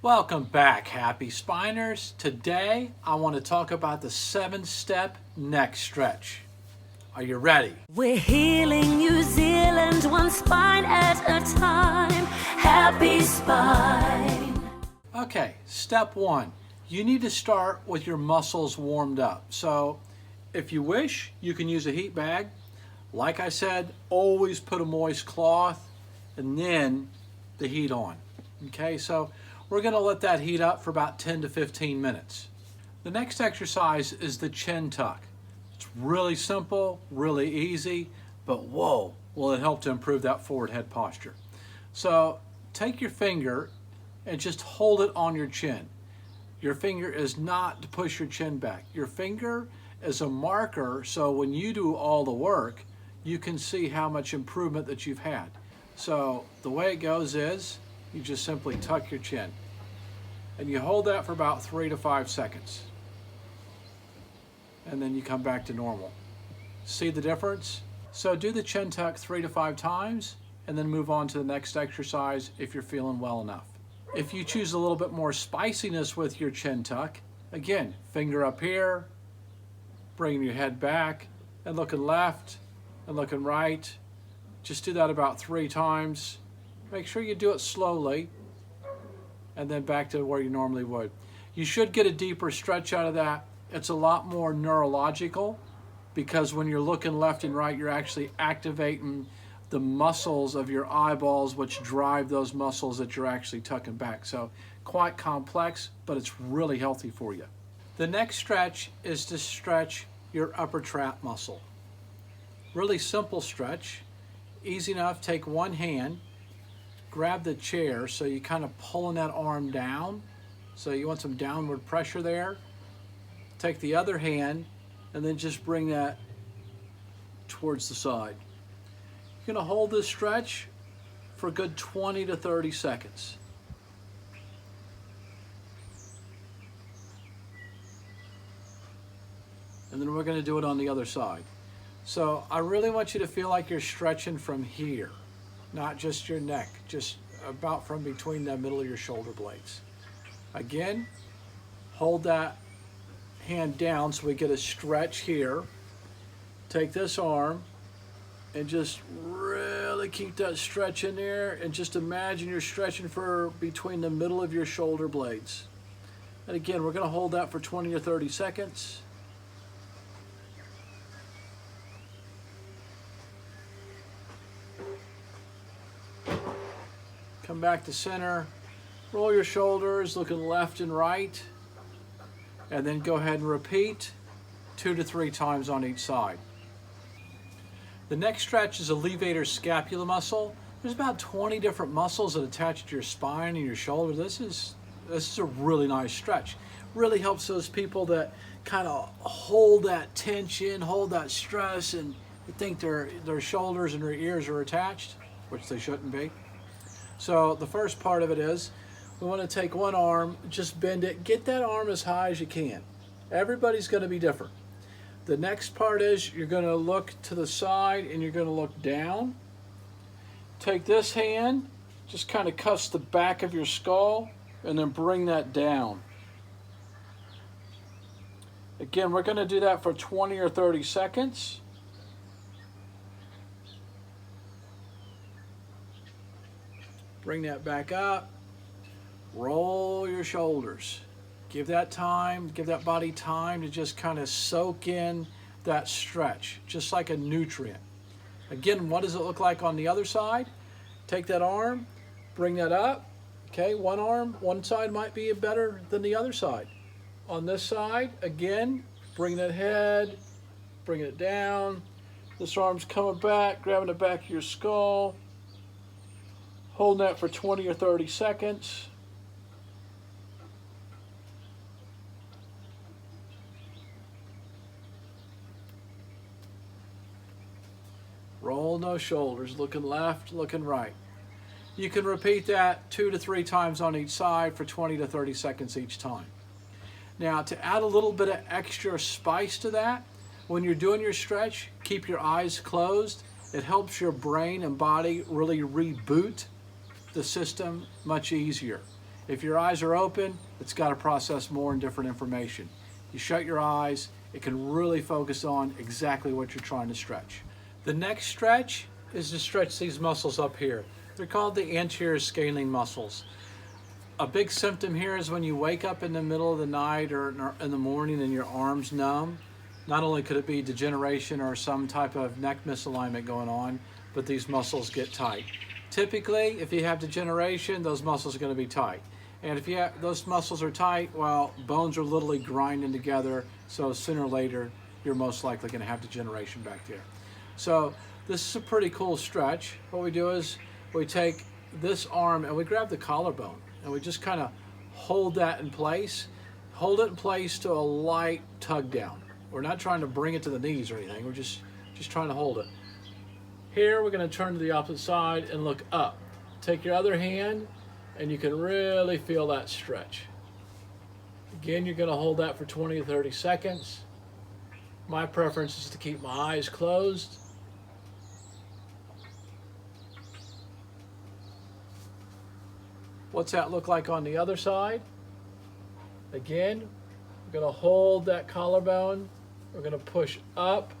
Welcome back, happy spiners. Today I want to talk about the 7-step neck stretch. Are you ready? We're healing New Zealand one spine at a time. Happy spine. Okay, step 1. You need to start with your muscles warmed up. So if you wish, you can use a heat bag. Like I said, always put a moist cloth and then the heat on. Okay, so we're going to let that heat up for about 10 to 15 minutes. The next exercise is the chin tuck. It's really simple, really easy, but whoa, will it help to improve that forward head posture. So take your finger and just hold it on your chin. Your finger is not to push your chin back. Your finger is a marker, so when you do all the work, you can see how much improvement that you've had. So the way it goes is, you just simply tuck your chin and you hold that for about 3 to 5 seconds. And then you come back to normal. See the difference? So do the chin tuck 3 to 5 times and then move on to the next exercise if you're feeling well enough. If you choose a little bit more spiciness with your chin tuck, again, finger up here, bringing your head back and looking left and looking right. Just do that about 3 times. Make sure you do it slowly and then back to where you normally would. You should get a deeper stretch out of that. It's a lot more neurological because when you're looking left and right, you're actually activating the muscles of your eyeballs, which drive those muscles that you're actually tucking back. So quite complex, but it's really healthy for you. The next stretch is to stretch your upper trap muscle. Really simple stretch, easy enough. Take one hand, grab the chair, so you kind of pulling that arm down. So you want some downward pressure there. Take the other hand and then just bring that towards the side. You're gonna hold this stretch for a good 20 to 30 seconds. And then we're gonna do it on the other side. So I really want you to feel like you're stretching from here, not just your neck, just about from between the middle of your shoulder blades. Again, hold that hand down so we get a stretch here. Take this arm and just really keep that stretch in there and just imagine you're stretching for between the middle of your shoulder blades. And again, we're going to hold that for 20 or 30 seconds. Come back to center, roll your shoulders, looking left and right, and then go ahead and repeat 2 to 3 times on each side. The next stretch is a levator scapula muscle. There's about 20 different muscles that attach to your spine and your shoulder. This is a really nice stretch. Really helps those people that kind of hold that tension, hold that stress, and think their shoulders and their ears are attached, which they shouldn't be. So the first part of it is, we want to take one arm, just bend it, get that arm as high as you can. Everybody's going to be different. The next part is you're going to look to the side and you're going to look down. Take this hand, just kind of cuss the back of your skull and then bring that down. Again, we're going to do that for 20 or 30 seconds. Bring that back up. Roll your shoulders. Give that time, give that body time to just kind of soak in that stretch, just like a nutrient. Again, what does it look like on the other side? Take that arm, bring that up. Okay, one arm, one side might be better than the other side. On this side, again, bring that head, bring it down. This arm's coming back, grabbing the back of your skull. Holding that for 20 or 30 seconds. Roll those shoulders, looking left, looking right. You can repeat that 2 to 3 times on each side for 20 to 30 seconds each time. Now, to add a little bit of extra spice to that, when you're doing your stretch, keep your eyes closed. It helps your brain and body really reboot the system much easier. If your eyes are open, it's got to process more and different information. You shut your eyes, it can really focus on exactly what you're trying to stretch. The next stretch is to stretch these muscles up here. They're called the anterior scalene muscles. A big symptom here is when you wake up in the middle of the night or in the morning and your arm's numb. Not only could it be degeneration or some type of neck misalignment going on, but these muscles get tight. Typically, if you have degeneration, those muscles are going to be tight. And if those muscles are tight, well, bones are literally grinding together, so sooner or later, you're most likely going to have degeneration back there. So this is a pretty cool stretch. What we do is we take this arm and we grab the collarbone and we just kind of hold that in place. Hold it in place to a light tug down. We're not trying to bring it to the knees or anything. We're just trying to hold it. Here we're going to turn to the opposite side and look up. Take your other hand and you can really feel that stretch. Again, you're going to hold that for 20 to 30 seconds. My preference is to keep my eyes closed. What's that look like on the other side? Again, we're going to hold that collarbone. We're going to push up.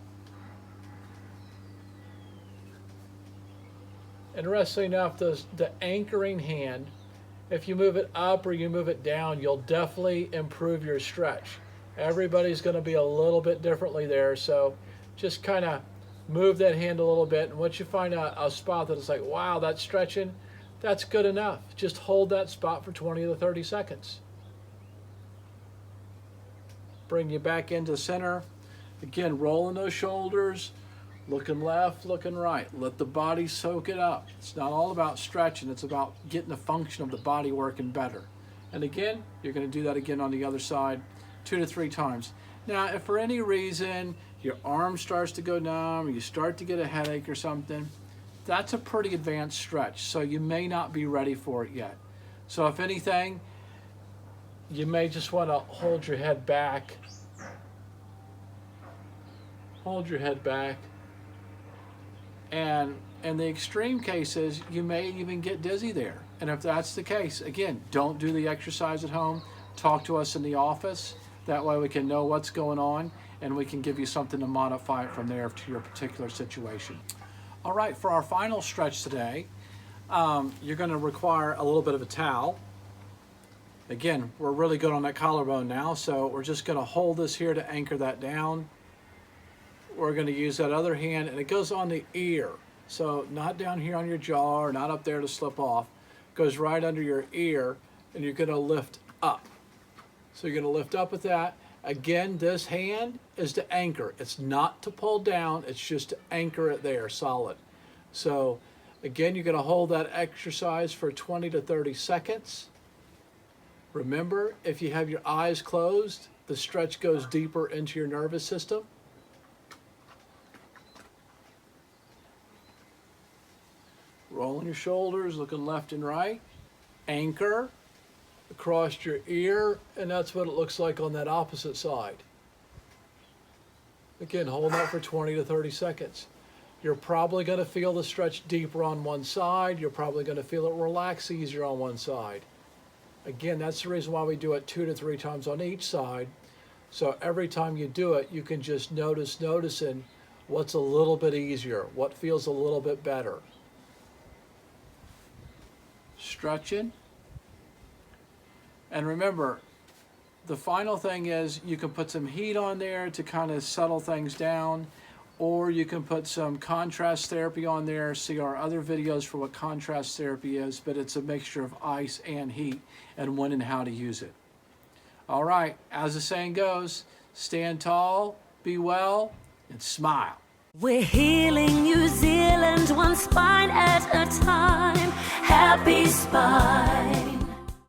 Interestingly enough, the anchoring hand, if you move it up or you move it down, you'll definitely improve your stretch. Everybody's going to be a little bit differently there, so just kind of move that hand a little bit, and once you find a spot that is like, wow, that's stretching, that's good enough. Just hold that spot for 20 to 30 seconds. Bring you back into center. Again, rolling those shoulders, looking left, looking right. Let the body soak it up. It's not all about stretching, it's about getting the function of the body working better. And again, you're going to do that again on the other side 2 to 3 times. Now, if for any reason your arm starts to go numb, or you start to get a headache or something, that's a pretty advanced stretch, so you may not be ready for it yet. So if anything, you may just want to hold your head back. Hold your head back. And in the extreme cases, you may even get dizzy there. And if that's the case, again, don't do the exercise at home. Talk to us in the office. That way we can know what's going on and we can give you something to modify it from there to your particular situation. All right, for our final stretch today, you're going to require a little bit of a towel. Again, we're really good on that collarbone now, so we're just going to hold this here to anchor that down. We're going to use that other hand, and it goes on the ear. So not down here on your jaw or not up there to slip off. It goes right under your ear, and you're going to lift up. So you're going to lift up with that. Again, this hand is to anchor. It's not to pull down, it's just to anchor it there solid. So again, you're going to hold that exercise for 20 to 30 seconds. Remember, if you have your eyes closed, the stretch goes deeper into your nervous system. Rolling your shoulders, looking left and right. Anchor across your ear, and that's what it looks like on that opposite side. Again, hold that for 20 to 30 seconds. You're probably going to feel the stretch deeper on one side. You're probably going to feel it relax easier on one side. Again, that's the reason why we do it 2 to 3 times on each side. So every time you do it, you can just noticing what's a little bit easier, what feels a little bit better. Stretching. And remember, the final thing is you can put some heat on there to kind of settle things down, or you can put some contrast therapy on there. See our other videos for what contrast therapy is, but it's a mixture of ice and heat and when and how to use it. All right, as the saying goes, stand tall, be well, and smile. We're healing New Zealand one spine at a time. Happy Spine.